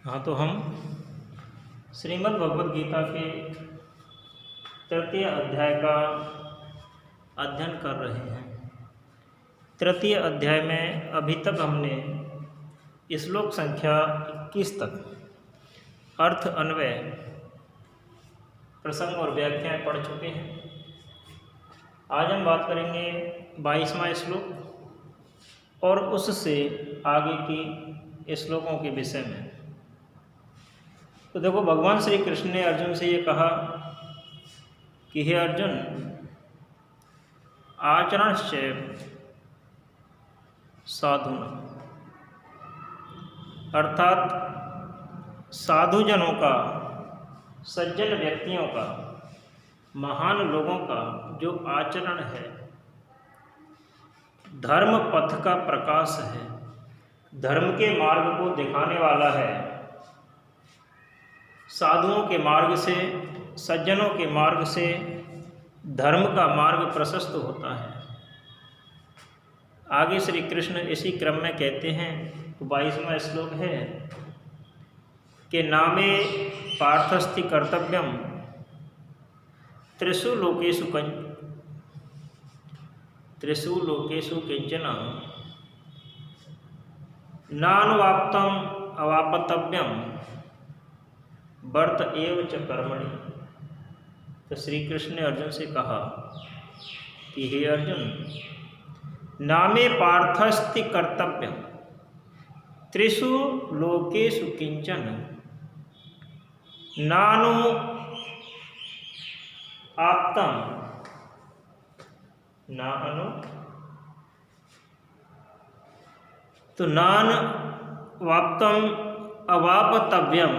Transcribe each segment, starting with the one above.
हाँ, तो हम श्रीमद् भगवद गीता के तृतीय अध्याय का अध्ययन कर रहे हैं। तृतीय अध्याय में अभी तक हमने श्लोक संख्या 21 तक अर्थ, अन्वय, प्रसंग और व्याख्याएं पढ़ चुके हैं। आज हम बात करेंगे 22वां श्लोक और उससे आगे की श्लोकों के विषय में। तो देखो, भगवान श्री कृष्ण ने अर्जुन से ये कहा कि हे अर्जुन, आचरणश्चैव साधुना, अर्थात साधुजनों का, सज्जन व्यक्तियों का, महान लोगों का जो आचरण है, धर्म पथ का प्रकाश है, धर्म के मार्ग को दिखाने वाला है। साधुओं के मार्ग से, सज्जनों के मार्ग से धर्म का मार्ग प्रशस्त होता है। आगे श्री कृष्ण इसी क्रम में कहते हैं, 22वां श्लोक है कि नामे पार्थस्ति कर्तव्यम त्रिषु लोकेषु किंचन नानुवाप्तम अवापतव्यम वर्त एव च कर्मणि। तो श्री कृष्ण ने अर्जुन से कहा कि हे अर्जुन, नामे पार्थस्ति कर्तव्यम त्रिषु लोकेषु किंचन नानु आप्तम नानु, तो नान वाप्तम अवापतव्यम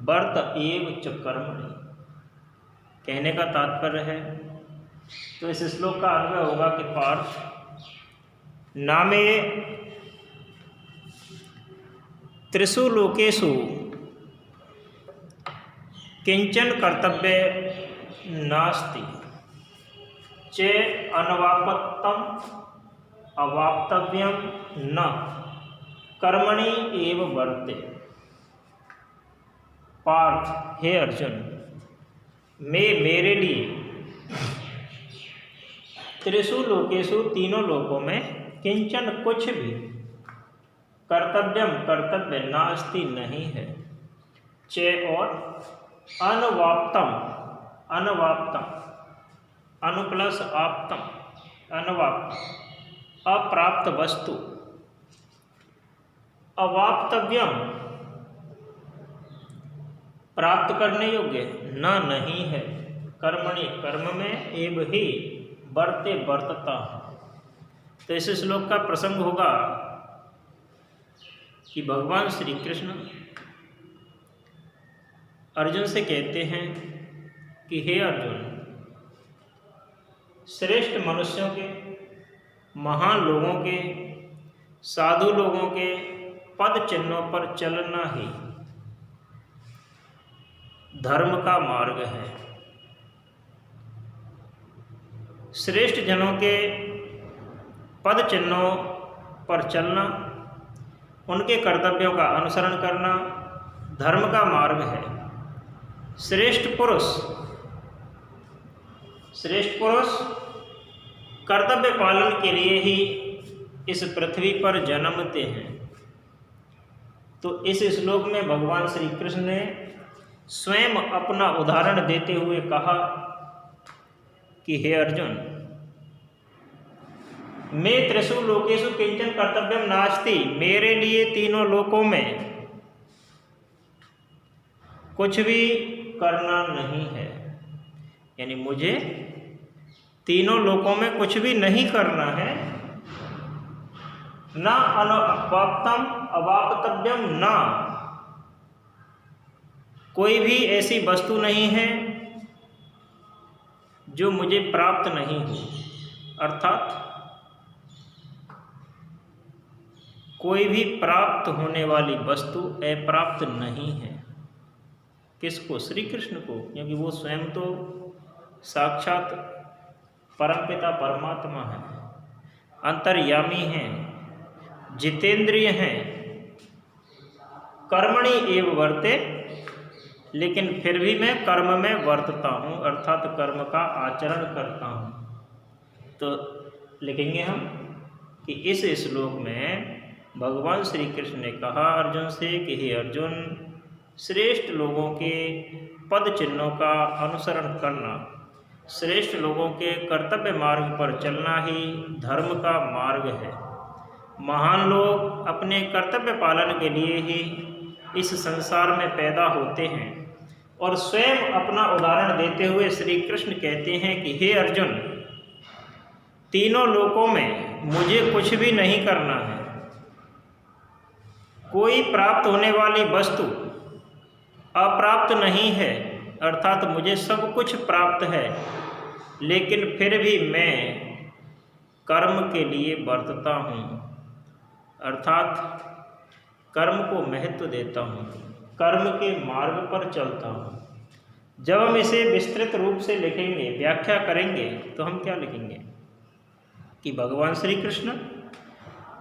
वर्त एव च कर्मणि। कहने का तात्पर्य है, तो इस श्लोक का अन्वय होगा कि पार्थ, नामे त्रिषु लोकेषु किंचन कर्तव्य नास्ति चे अनवापत्तम अवाप्तव्यम न कर्मणि एव वर्ते। पार्थ, हे अर्जुन, मेरे लिए त्रिषु लोकेषु, तीनों लोकों में, किंचन कुछ भी, कर्तव्यम कर्तव्य, नास्ति नहीं है, चे और अनवाप्तम, अनवाप्तम, अनु प्लस आप्तम, अनवाप्त, अप्राप्त वस्तु, अवाप्तव्यम, प्राप्त करने योग्य न नहीं है, कर्मणि, कर्म में, एव ही, वर्ते, वर्तता। तो इस श्लोक का प्रसंग होगा कि भगवान श्री कृष्ण अर्जुन से कहते हैं कि हे अर्जुन, श्रेष्ठ मनुष्यों के, महान लोगों के, साधु लोगों के पद चिन्हों पर चलना ही धर्म का मार्ग है। श्रेष्ठ जनों के पद चिन्हों पर चलना, उनके कर्तव्यों का अनुसरण करना धर्म का मार्ग है। श्रेष्ठ पुरुष कर्तव्य पालन के लिए ही इस पृथ्वी पर जन्मते हैं। तो इस श्लोक में भगवान श्री कृष्ण ने स्वयं अपना उदाहरण देते हुए कहा कि हे अर्जुन, मैं त्रिषु लोकेषु किंचन कर्तव्यम नास्ति, मेरे लिए तीनों लोकों में कुछ भी करना नहीं है, यानी मुझे तीनों लोकों में कुछ भी नहीं करना है। न अनवाप्तम अवाप्तव्यम, ना कोई भी ऐसी वस्तु नहीं है जो मुझे प्राप्त नहीं हो, अर्थात कोई भी प्राप्त होने वाली वस्तु अप्राप्त नहीं है। किसको? श्री कृष्ण को, क्योंकि वो स्वयं तो साक्षात परमपिता परमात्मा है, अंतर्यामी हैं, जितेंद्रिय हैं, कर्मणि एव वर्ते, लेकिन फिर भी मैं कर्म में वर्तता हूँ, अर्थात कर्म का आचरण करता हूँ। तो लिखेंगे हम कि इस श्लोक में भगवान श्री कृष्ण ने कहा अर्जुन से कि हे अर्जुन, श्रेष्ठ लोगों के पद चिन्हों का अनुसरण करना, श्रेष्ठ लोगों के कर्तव्य मार्ग पर चलना ही धर्म का मार्ग है। महान लोग अपने कर्तव्य पालन के लिए ही इस संसार में पैदा होते हैं। और स्वयं अपना उदाहरण देते हुए श्री कृष्ण कहते हैं कि हे अर्जुन, तीनों लोकों में मुझे कुछ भी नहीं करना है। कोई प्राप्त होने वाली वस्तु अप्राप्त नहीं है, अर्थात मुझे सब कुछ प्राप्त है, लेकिन फिर भी मैं कर्म के लिए बरतता हूँ, अर्थात कर्म को महत्व देता हूँ, कर्म के मार्ग पर चलता हूँ। जब हम इसे विस्तृत रूप से लिखेंगे, व्याख्या करेंगे, तो हम क्या लिखेंगे कि भगवान श्री कृष्ण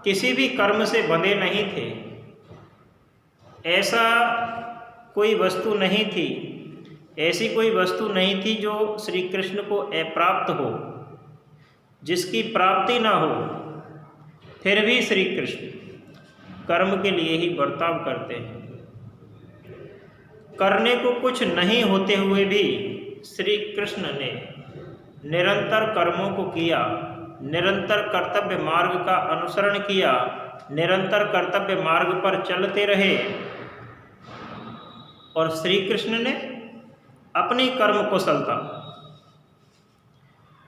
किसी भी कर्म से बंधे नहीं थे। ऐसा कोई वस्तु नहीं थी, ऐसी कोई वस्तु नहीं थी जो श्री कृष्ण को अप्राप्त हो, जिसकी प्राप्ति ना हो, फिर भी श्री कृष्ण कर्म के लिए ही बर्ताव करते हैं। करने को कुछ नहीं होते हुए भी श्री कृष्ण ने निरंतर कर्मों को किया, निरंतर कर्तव्य मार्ग का अनुसरण किया, निरंतर कर्तव्य मार्ग पर चलते रहे। और श्री कृष्ण ने अपनी कर्म कुशलता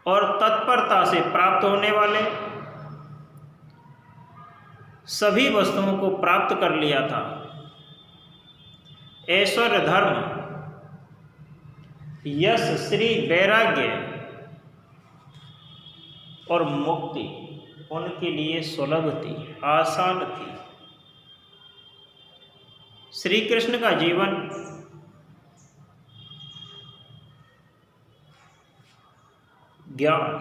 और तत्परता से प्राप्त होने वाले सभी वस्तुओं को प्राप्त कर लिया था। ऐश्वर्य, धर्म, यश, श्री, वैराग्य और मुक्ति उनके लिए सुलभ थी, आसान थी। श्री कृष्ण का जीवन ज्ञान,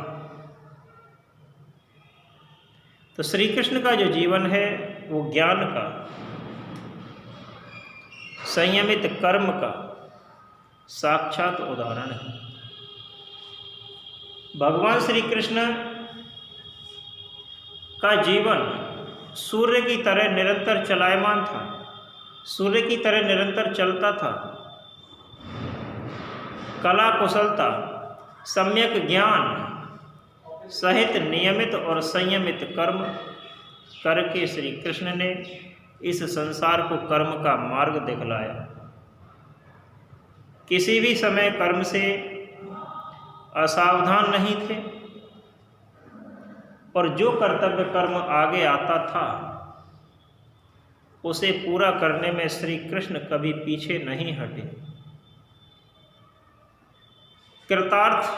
तो श्री कृष्ण का जो जीवन है वो ज्ञान का, संयमित कर्म का साक्षात उदाहरण है। भगवान श्री कृष्ण का जीवन सूर्य की तरह निरंतर चलायमान था, सूर्य की तरह निरंतर चलता था। कला कुशलता, सम्यक ज्ञान सहित नियमित और संयमित कर्म करके श्री कृष्ण ने इस संसार को कर्म का मार्ग दिखलाया। किसी भी समय कर्म से असावधान नहीं थे, और जो कर्तव्य कर्म आगे आता था उसे पूरा करने में श्री कृष्ण कभी पीछे नहीं हटे। कृतार्थ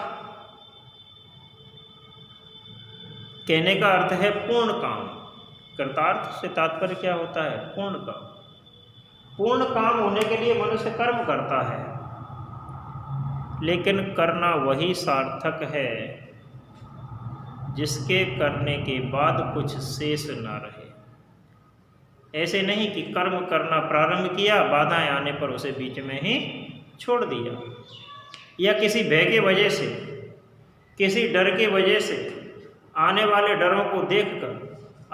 कहने का अर्थ है पूर्ण काम। कृतार्थ से तात्पर्य क्या होता है? पूर्ण काम। पूर्ण काम होने के लिए मनुष्य कर्म करता है, लेकिन करना वही सार्थक है जिसके करने के बाद कुछ शेष ना रहे। ऐसे नहीं कि कर्म करना प्रारंभ किया, बाधाएं आने पर उसे बीच में ही छोड़ दिया, या किसी भय के वजह से, किसी डर के वजह से, आने वाले डरों को देखकर,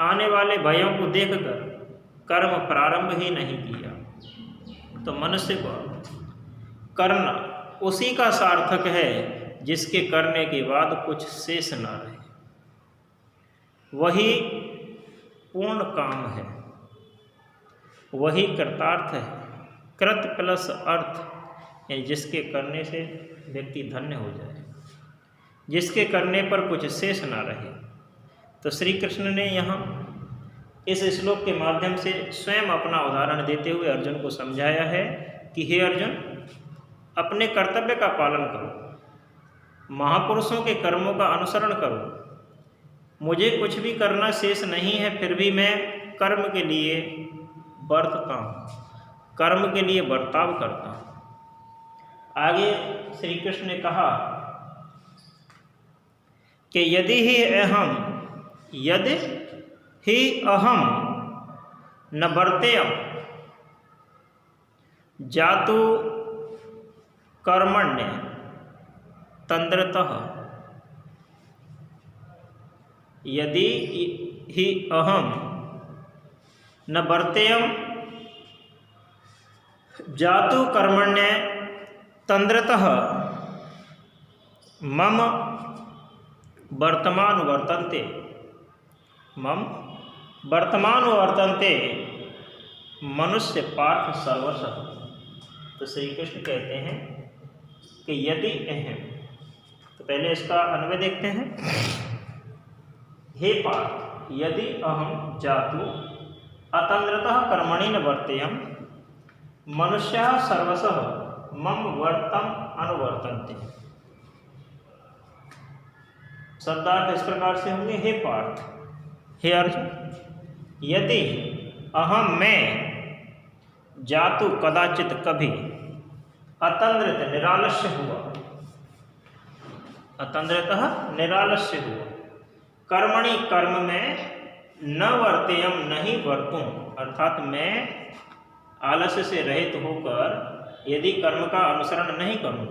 आने वाले भयों को देखकर कर्म प्रारंभ ही नहीं किया। तो मनुष्य को करना उसी का सार्थक है जिसके करने के बाद कुछ शेष ना रहे। वही पूर्ण काम है, वही कृतार्थ है। कृत प्लस अर्थ, यानी जिसके करने से व्यक्ति धन्य हो जाए, जिसके करने पर कुछ शेष ना रहे। तो श्री कृष्ण ने यहाँ इस श्लोक के माध्यम से स्वयं अपना उदाहरण देते हुए अर्जुन को समझाया है कि हे अर्जुन, अपने कर्तव्य का पालन करो, महापुरुषों के कर्मों का अनुसरण करो। मुझे कुछ भी करना शेष नहीं है, फिर भी मैं कर्म के लिए बरतता हूँ, कर्म के लिए बर्ताव करता हूँ। आगे श्री कृष्ण ने कहा कि यदि ही अहम न बर्तेयम जातु कर्मण्य तंद्रतः यदि ही अहम न वर्तेयम जातु कर्मण्य तंद्रतः मम वर्तमान वर्तन्ते मम वर्तमान वर्तन्ते मनुष्य पार्थ सर्वशः। तो श्री कृष्ण कहते हैं कि यदि अहम, तो पहले इसका अन्वय देखते हैं। हे पार्थ, यदि अहम जातु अतंद्रतः कर्मणि न वर्तेयम मनुष्यः सर्वशः मम वर्तम अनुवर्तन्ते। शब्दार्थ इस प्रकार से होंगे। हे पार्थ, हे अर्जुन, यदि अहम मैं जातु कदाचित कभी अतंद्रित निरालस्य हुआ, अतंद्रितः निरालस्य हुआ, कर्मणि कर्म में न वर्तेयम नहीं वर्तूं, अर्थात मैं आलस्य से रहित होकर यदि कर्म का अनुसरण नहीं करूं,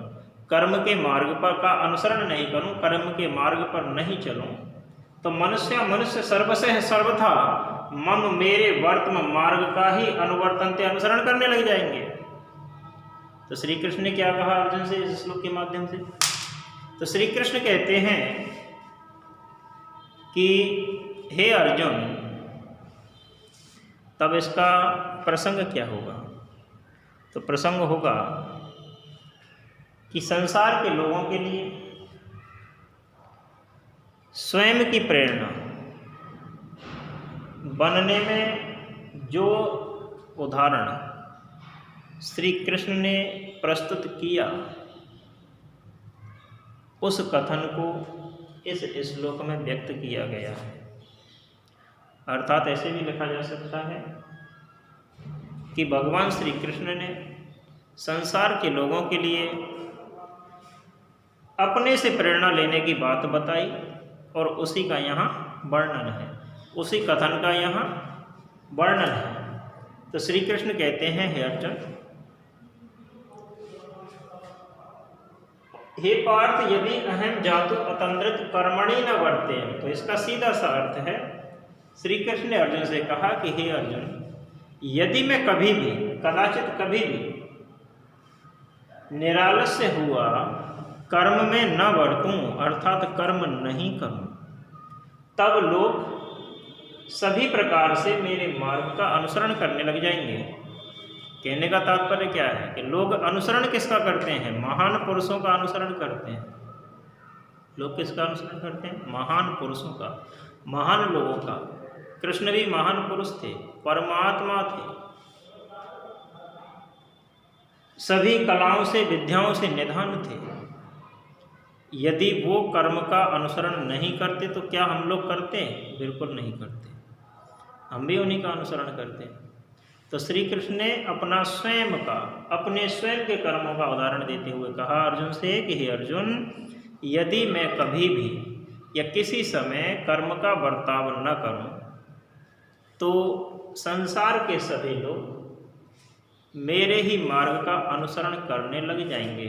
कर्म के मार्ग पर का अनुसरण नहीं करूं, कर्म के मार्ग पर नहीं चलूं, तो मनुष्य सर्वशः सर्वथा मम मेरे वर्तमान मार्ग का ही अनुवर्तनते अनुसरण करने लग जाएंगे। तो श्री कृष्ण ने क्या कहा अर्जुन से इस श्लोक के माध्यम से? तो श्री कृष्ण कहते हैं कि हे अर्जुन, तब इसका प्रसंग क्या होगा? तो प्रसंग होगा कि संसार के लोगों के लिए स्वयं की प्रेरणा बनने में जो उदाहरण श्री कृष्ण ने प्रस्तुत किया, उस कथन को इस श्लोक में व्यक्त किया गया है। अर्थात ऐसे भी लिखा जा सकता है कि भगवान श्री कृष्ण ने संसार के लोगों के लिए अपने से प्रेरणा लेने की बात बताई और उसी का यहाँ वर्णन है, उसी कथन का यहाँ वर्णन है। तो श्री कृष्ण कहते हैं, हे अर्जुन, हे पार्थ, यदि अहम जातु अतंद्रित कर्मणि न वर्तेयम, तो इसका सीधा सा अर्थ है, श्री कृष्ण ने अर्जुन से कहा कि हे अर्जुन, यदि मैं कभी भी कदाचित कभी भी निरालस्य हुआ, कर्म में न वर्तूं, अर्थात कर्म नहीं करूं, तब लोग सभी प्रकार से मेरे मार्ग का अनुसरण करने लग जाएंगे। कहने का तात्पर्य क्या है कि लोग अनुसरण किसका करते हैं? महान पुरुषों का अनुसरण करते हैं। लोग किसका अनुसरण करते हैं? महान पुरुषों का, महान लोगों का। कृष्ण भी महान पुरुष थे, परमात्मा थे, सभी कलाओं से विद्याओं से निधान थे। यदि वो कर्म का अनुसरण नहीं करते तो क्या हम लोग करते हैं? बिल्कुल नहीं करते, हम भी उन्हीं का अनुसरण करते हैं। तो श्री कृष्ण ने अपना स्वयं का, अपने स्वयं के कर्मों का उदाहरण देते हुए कहा अर्जुन से कि हे अर्जुन, यदि मैं कभी भी या किसी समय कर्म का बर्ताव न करूं, तो संसार के सभी लोग मेरे ही मार्ग का अनुसरण करने लग जाएंगे।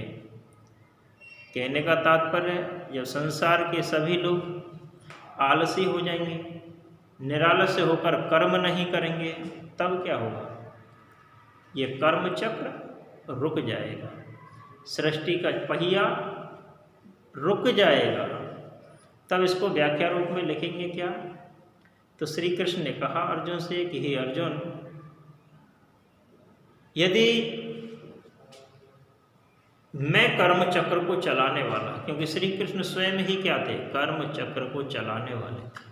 कहने का तात्पर्य, जब संसार के सभी लोग आलसी हो जाएंगे, निरालस्य होकर कर्म नहीं करेंगे, तब क्या होगा? ये कर्म चक्र रुक जाएगा, सृष्टि का पहिया रुक जाएगा। तब इसको व्याख्या रूप में लिखेंगे क्या? तो श्री कृष्ण ने कहा अर्जुन से कि हे अर्जुन, यदि मैं कर्म चक्र को चलाने वाला, क्योंकि श्री कृष्ण स्वयं ही क्या थे? कर्म चक्र को चलाने वाले थे।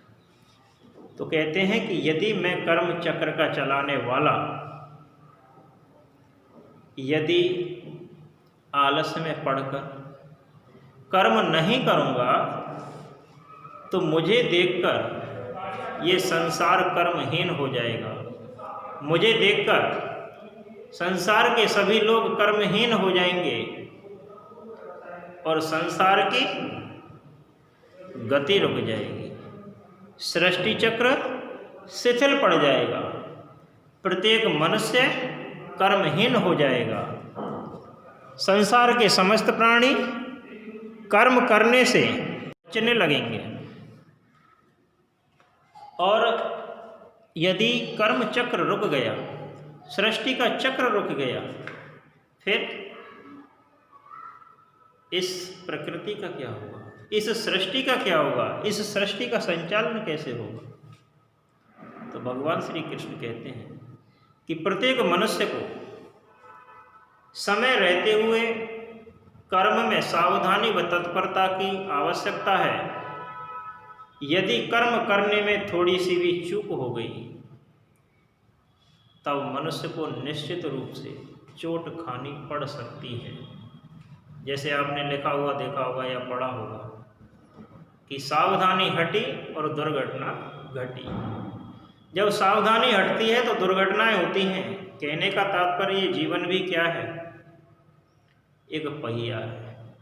तो कहते हैं कि यदि मैं कर्म चक्र का चलाने वाला यदि आलस्य में पढ़कर कर्म नहीं करूँगा, तो मुझे देखकर ये संसार कर्महीन हो जाएगा। मुझे देखकर संसार के सभी लोग कर्महीन हो जाएंगे और संसार की गति रुक जाएगी, सृष्टि चक्र शिथिल पड़ जाएगा। प्रत्येक मनुष्य कर्महीन हो जाएगा। संसार के समस्त प्राणी कर्म करने से बचने लगेंगे, और यदि कर्म चक्र रुक गया, सृष्टि का चक्र रुक गया, फिर इस प्रकृति का क्या होगा, इस सृष्टि का क्या होगा, इस सृष्टि का संचालन कैसे होगा? तो भगवान श्री कृष्ण कहते हैं कि प्रत्येक मनुष्य को समय रहते हुए कर्म में सावधानी व तत्परता की आवश्यकता है। यदि कर्म करने में थोड़ी सी भी चूक हो गई, तब मनुष्य को निश्चित रूप से चोट खानी पड़ सकती है। जैसे आपने लिखा हुआ देखा होगा या पढ़ा होगा कि सावधानी हटी और दुर्घटना घटी। जब सावधानी हटती है तो दुर्घटनाएं होती हैं। कहने का तात्पर्य जीवन भी क्या है, एक पहिया है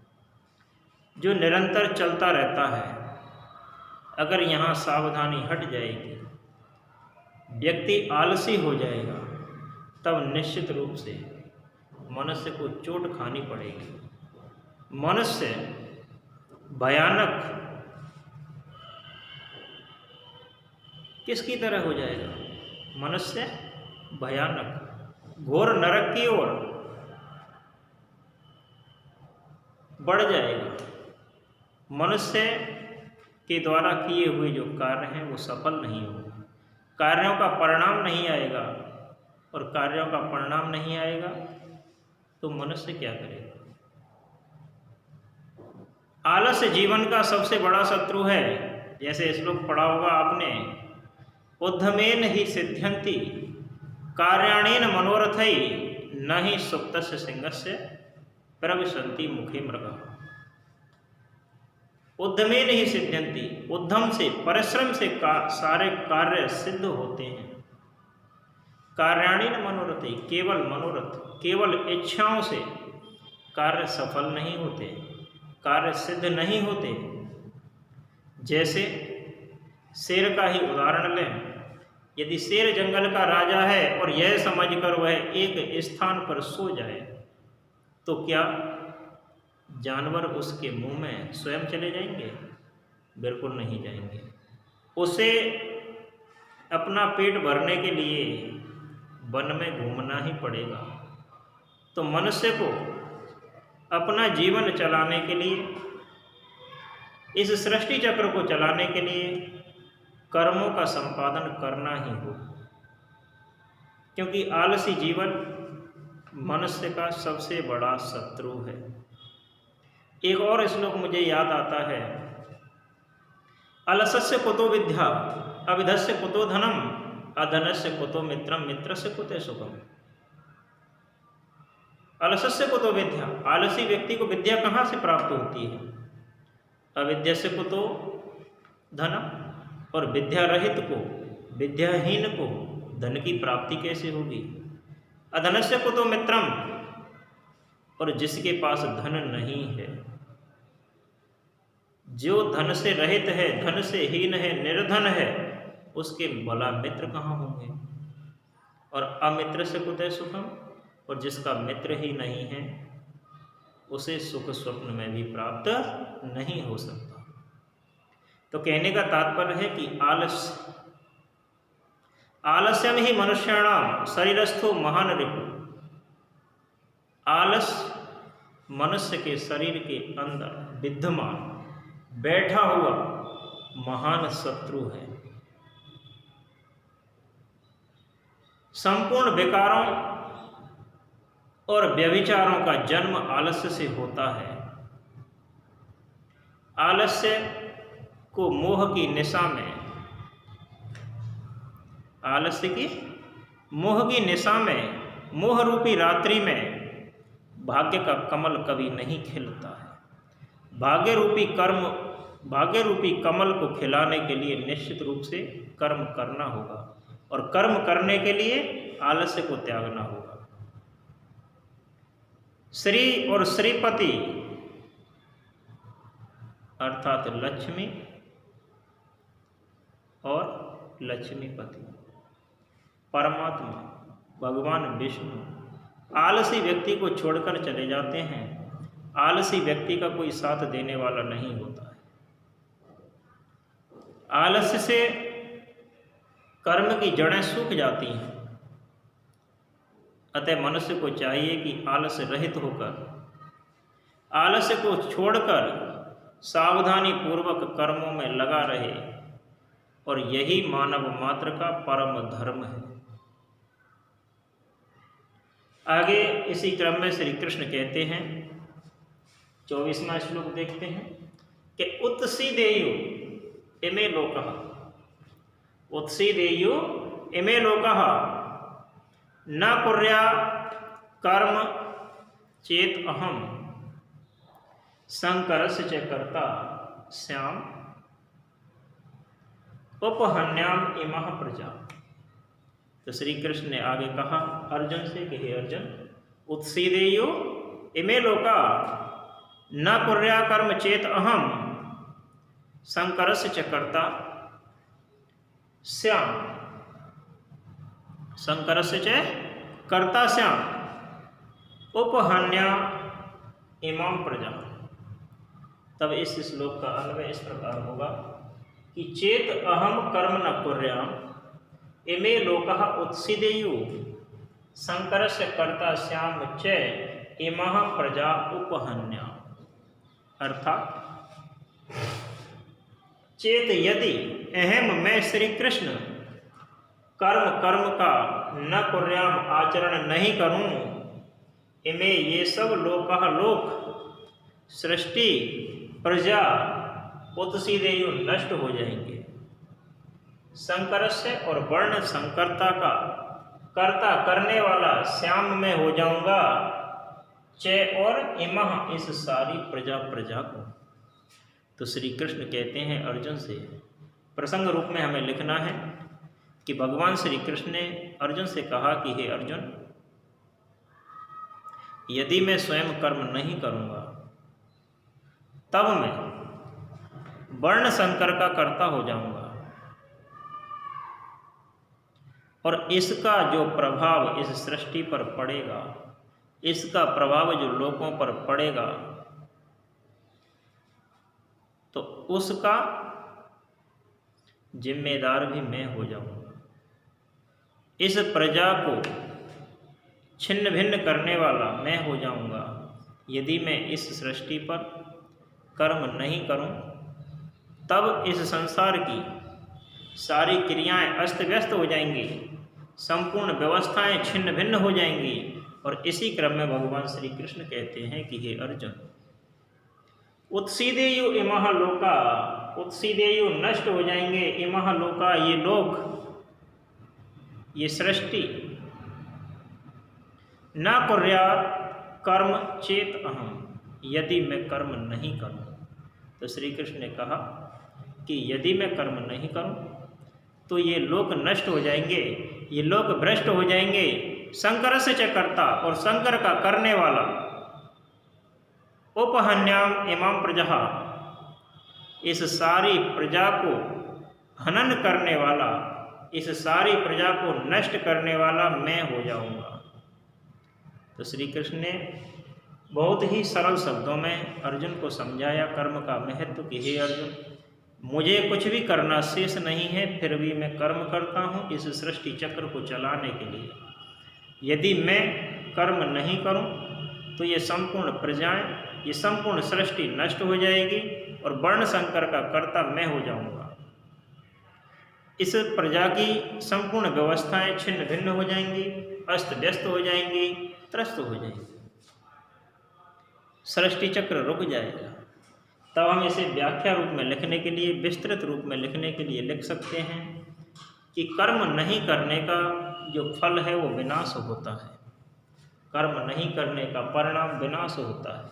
जो निरंतर चलता रहता है। अगर यहाँ सावधानी हट जाएगी, व्यक्ति आलसी हो जाएगा, तब निश्चित रूप से मनुष्य को चोट खानी पड़ेगी। मनुष्य भयानक किसकी तरह हो जाएगा? मनुष्य भयानक घोर नरक की ओर बढ़ जाएगा। मनुष्य के द्वारा किए हुए जो कार्य हैं वो सफल नहीं होंगे, कार्यों का परिणाम नहीं आएगा, और कार्यों का परिणाम नहीं आएगा तो मनुष्य क्या करेगा? आलस्य जीवन का सबसे बड़ा शत्रु है। जैसे श्लोक पढ़ा होगा आपने, उद्धमेन ही सिद्ध्यन्ति कार्याणेन मनोरथै न ही सुप्तस्य सिंहस्य प्रविशन्ति मुखे मृगः। उद्यमेन ही सिद्ध्यन्ति, उद्यम से, परिश्रम से सारे कार्य सिद्ध होते हैं। कार्याणेन मनोरथै, केवल मनोरथ, केवल इच्छाओं से कार्य सफल नहीं होते, कार्य सिद्ध नहीं होते। जैसे शेर का ही उदाहरण लें। यदि शेर जंगल का राजा है और यह समझकर वह एक स्थान पर सो जाए, तो क्या जानवर उसके मुंह में स्वयं चले जाएंगे? बिल्कुल नहीं जाएंगे। उसे अपना पेट भरने के लिए वन में घूमना ही पड़ेगा। तो मनुष्य को अपना जीवन चलाने के लिए, इस सृष्टि चक्र को चलाने के लिए कर्मों का संपादन करना ही हो, क्योंकि आलसी जीवन मनुष्य का सबसे बड़ा शत्रु है। एक और श्लोक मुझे याद आता है, अलसस्य कुतो विद्या अविधस्य कुतो धनम अधनस्य कुतो मित्रम मित्रस्य कुतो सुखम। अलसस्य कुतो विद्या, आलसी व्यक्ति को विद्या कहाँ से प्राप्त होती है? अविद्यस्य कुतो धनम, और विद्या रहित को, विद्याहीन को धन की प्राप्ति कैसे होगी? अधनस्य कुतो मित्रम, और जिसके पास धन नहीं है, जो धन से रहित है, धन से हीन है, निर्धन है, उसके भला मित्र कहाँ होंगे? और अमित्र से कुतः सुखम, और जिसका मित्र ही नहीं है, उसे सुख स्वप्न में भी प्राप्त नहीं हो सकता। तो कहने का तात्पर्य है कि आलस्यम ही मनुष्याणाम शरीरस्थो महान रिपु। आलस मनुष्य के शरीर के अंदर विद्यमान बैठा हुआ महान शत्रु है। संपूर्ण विकारों और व्यभिचारों का जन्म आलस्य से होता है। आलस्य को मोह की निशा में, आलस्य की मोह की निशा में, मोह रूपी रात्रि में भाग्य का कमल कभी नहीं खिलता है। भाग्य रूपी कमल को खिलाने के लिए निश्चित रूप से कर्म करना होगा, और कर्म करने के लिए आलस्य को त्यागना होगा। श्री और श्रीपति अर्थात लक्ष्मी और लक्ष्मीपति, परमात्मा भगवान विष्णु आलसी व्यक्ति को छोड़कर चले जाते हैं। आलसी व्यक्ति का कोई साथ देने वाला नहीं होता है। आलस्य से कर्म की जड़ें सूख जाती हैं। अतः मनुष्य को चाहिए कि आलस्य रहित होकर, आलस्य को छोड़कर सावधानी पूर्वक कर्मों में लगा रहे, और यही मानव मात्र का परम धर्म है। आगे इसी क्रम में श्री कृष्ण कहते हैं, 24वां श्लोक देखते हैं कि उत्सीदेयु इमे लोकः, उत्सीदेयु इमे लोकः न कुर्या कर्म चेत अहम संकरस्य च कर्ता स्याम उपहन्याम इमः प्रजा। तो श्री कृष्ण ने आगे कहा अर्जुन से कि हे अर्जुन, उत्सीदेयु इमे लोका न कुर्या कर्म चेत अहम संकरस्य च कर्ता स्याम, संकरस्य च कर्ता स्याम उपहन्या इमाम प्रजा। तब इस श्लोक का अन्वय इस प्रकार होगा कि चेत अहम कर्म न कुर्याम इमे लोकः उत्सीदेयु संकरस्य कर्ता स्याम च इमः प्रजा उपहन्या। अर्थात चेत यदि अहम मैं श्री कृष्ण कर्म का न कुर्याम आचरण नहीं करूं, इमे ये सब लोकः लोक सृष्टि प्रजा उत्सीदेयु नष्ट हो जाएंगे। संकरस्य और वर्ण संकरता का कर्ता करने वाला श्याम में हो जाऊंगा, च और इमः इस सारी प्रजा को। तो श्री कृष्ण कहते हैं अर्जुन से, प्रसंग रूप में हमें लिखना है कि भगवान श्री कृष्ण ने अर्जुन से कहा कि हे अर्जुन, यदि मैं स्वयं कर्म नहीं करूंगा तब मैं वर्ण संकर का कर्ता हो जाऊंगा, और इसका जो प्रभाव इस सृष्टि पर पड़ेगा, इसका प्रभाव जो लोगों पर पड़ेगा, तो उसका जिम्मेदार भी मैं हो जाऊंगा। इस प्रजा को छिन्न भिन्न करने वाला मैं हो जाऊंगा यदि मैं इस सृष्टि पर कर्म नहीं करूं। तब इस संसार की सारी क्रियाएं अस्त व्यस्त हो जाएंगी, संपूर्ण व्यवस्थाएं छिन्न भिन्न हो जाएंगी। और इसी क्रम में भगवान श्री कृष्ण कहते हैं कि हे अर्जुन, उत्सीदेयु इमः लोका, उत्सीदेयु नष्ट हो जाएंगे, इमः लोका ये लोक, ये सृष्टि, न कुर्यात् कर्म चेत अहम, यदि मैं कर्म नहीं करूं। तो श्री कृष्ण ने कहा कि यदि मैं कर्म नहीं करूं तो ये लोक नष्ट हो जाएंगे, ये लोक भ्रष्ट हो जाएंगे। संकरस्य च कर्ता, और संकर का करने वाला, उपहन्याम इमाम प्रजा, इस सारी प्रजा को हनन करने वाला, इस सारी प्रजा को नष्ट करने वाला मैं हो जाऊंगा। तो श्री कृष्ण ने बहुत ही सरल शब्दों में अर्जुन को समझाया कर्म का महत्व कि हे अर्जुन, मुझे कुछ भी करना शेष नहीं है, फिर भी मैं कर्म करता हूँ इस सृष्टि चक्र को चलाने के लिए। यदि मैं कर्म नहीं करूँ तो ये संपूर्ण प्रजाएं, ये संपूर्ण सृष्टि नष्ट हो जाएगी और वर्ण संकर का कर्ता मैं हो जाऊंगा। इस प्रजा की संपूर्ण व्यवस्थाएं छिन्न भिन्न हो जाएंगी, अस्त व्यस्त हो जाएंगी, त्रस्त हो जाएंगी, सृष्टि चक्र रुक जाएगा। तब हम इसे व्याख्या रूप में लिखने के लिए, विस्तृत रूप में लिखने के लिए लिख सकते हैं कि कर्म नहीं करने का जो फल है वो विनाश होता है। कर्म नहीं करने का परिणाम विनाश होता है।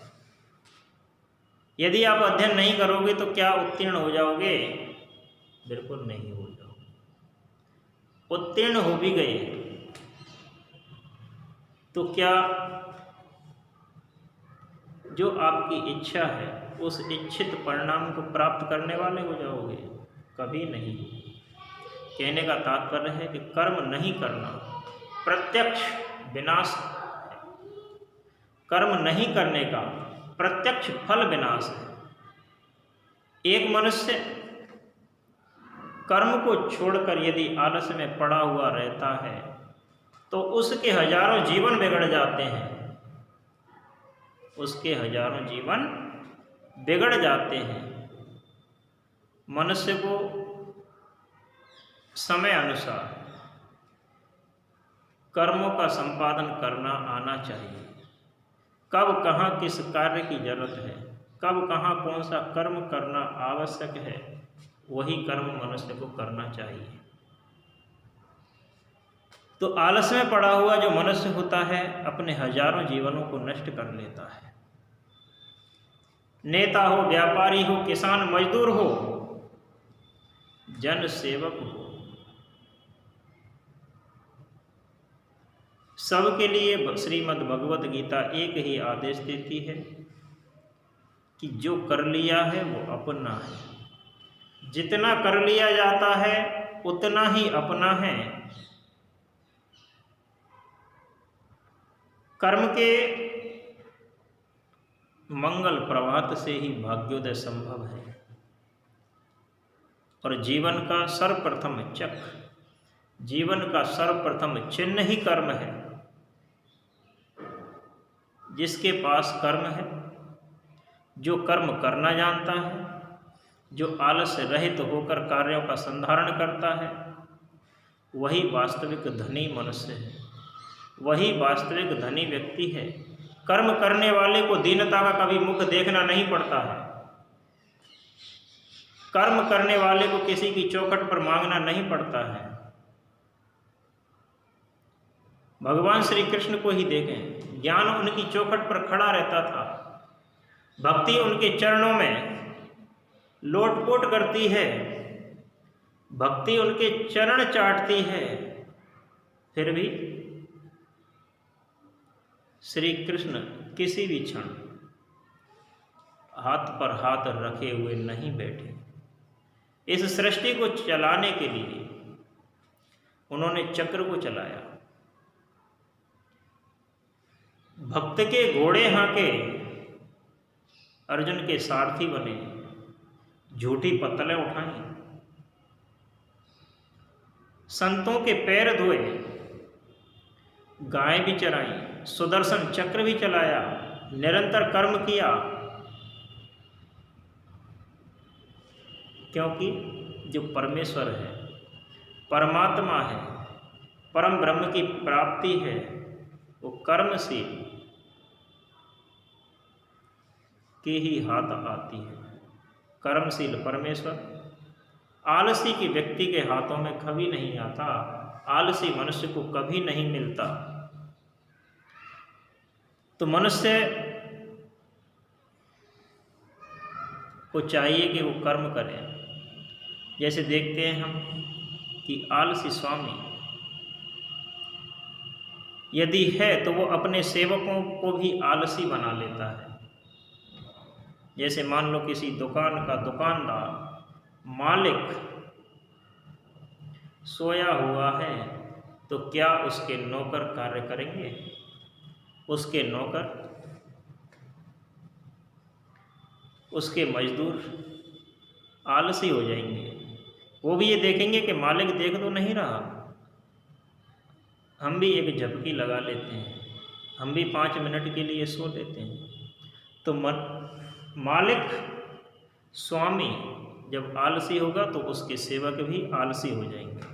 यदि आप अध्ययन नहीं करोगे तो क्या उत्तीर्ण हो जाओगे? बिल्कुल नहीं हो जाओगे। उत्तीर्ण हो भी गए तो क्या जो आपकी इच्छा है उस इच्छित परिणाम को प्राप्त करने वाले हो जाओगे? कभी नहीं। कहने का तात्पर्य है कि कर्म नहीं करना प्रत्यक्ष विनाश है। कर्म नहीं करने का प्रत्यक्ष फल विनाश है। एक मनुष्य कर्म को छोड़कर यदि आलस में पड़ा हुआ रहता है तो उसके हजारों जीवन बिगड़ जाते हैं, उसके हजारों जीवन बिगड़ जाते हैं। मनुष्य को समय अनुसार कर्मों का संपादन करना आना चाहिए। कब कहाँ किस कार्य की जरूरत है, कब कहाँ कौन सा कर्म करना आवश्यक है, वही कर्म मनुष्य को करना चाहिए। तो आलस में पड़ा हुआ जो मनुष्य होता है अपने हजारों जीवनों को नष्ट कर लेता है। नेता हो, व्यापारी हो, किसान मजदूर हो, जन सेवक हो, सबके लिए श्रीमद् भगवत गीता एक ही आदेश देती है कि जो कर लिया है वो अपना है। जितना कर लिया जाता है उतना ही अपना है। कर्म के मंगल प्रभात से ही भाग्योदय संभव है और जीवन का सर्वप्रथम चक्र, जीवन का सर्वप्रथम चिन्ह ही कर्म है। जिसके पास कर्म है, जो कर्म करना जानता है, जो आलस्य रहित होकर कार्यों का संधारण करता है, वही वास्तविक धनी मनुष्य है, वही वास्तविक धनी व्यक्ति है। कर्म करने वाले को दीनता का कभी मुख देखना नहीं पड़ता है। कर्म करने वाले को किसी की चौखट पर मांगना नहीं पड़ता है। भगवान श्री कृष्ण को ही देखें, ज्ञान उनकी चौखट पर खड़ा रहता था, भक्ति उनके चरणों में लोटपोट करती है, भक्ति उनके चरण चाटती है, फिर भी श्री कृष्ण किसी भी क्षण हाथ पर हाथ रखे हुए नहीं बैठे। इस सृष्टि को चलाने के लिए उन्होंने चक्र को चलाया। भक्त के घोड़े हाँके, अर्जुन के सारथी बने, झूठी पत्तलें उठाई, संतों के पैर धोए, गाय भी चराई, सुदर्शन चक्र भी चलाया, निरंतर कर्म किया, क्योंकि जो परमेश्वर है, परमात्मा है, परम ब्रह्म की प्राप्ति है, वो कर्मशील के ही हाथ आती है। कर्मशील परमेश्वर आलसी के व्यक्ति के हाथों में कभी नहीं आता, आलसी मनुष्य को कभी नहीं मिलता। तो मनुष्य को चाहिए कि वो कर्म करे। जैसे देखते हैं हम कि आलसी स्वामी यदि है तो वो अपने सेवकों को भी आलसी बना लेता है। जैसे मान लो किसी दुकान का दुकानदार मालिक सोया हुआ है तो क्या उसके नौकर कार्य करेंगे? उसके नौकर, उसके मजदूर आलसी हो जाएंगे। वो भी ये देखेंगे कि मालिक देख तो नहीं रहा, हम भी एक झपकी लगा लेते हैं, हम भी 5 मिनट के लिए सो लेते हैं। तो मालिक स्वामी जब आलसी होगा तो उसके सेवक भी आलसी हो जाएंगे।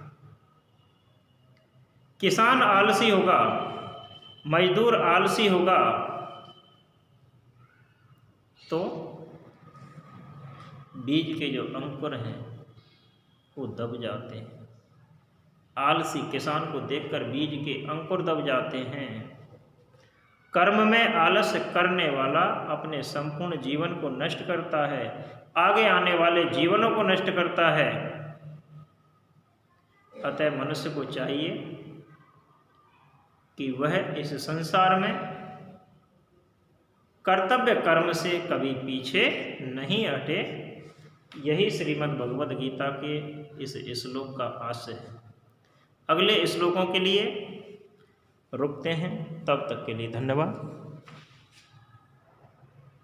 किसान आलसी होगा, मजदूर आलसी होगा तो बीज के जो अंकुर हैं वो दब जाते हैं। आलसी किसान को देखकर बीज के अंकुर दब जाते हैं। कर्म में आलस्य करने वाला अपने संपूर्ण जीवन को नष्ट करता है, आगे आने वाले जीवनों को नष्ट करता है। अतः मनुष्य को चाहिए कि वह इस संसार में कर्तव्य कर्म से कभी पीछे नहीं हटे। यही श्रीमद् भगवद गीता के इस श्लोक का आशय है। अगले श्लोकों के लिए रुकते हैं, तब तक के लिए धन्यवाद।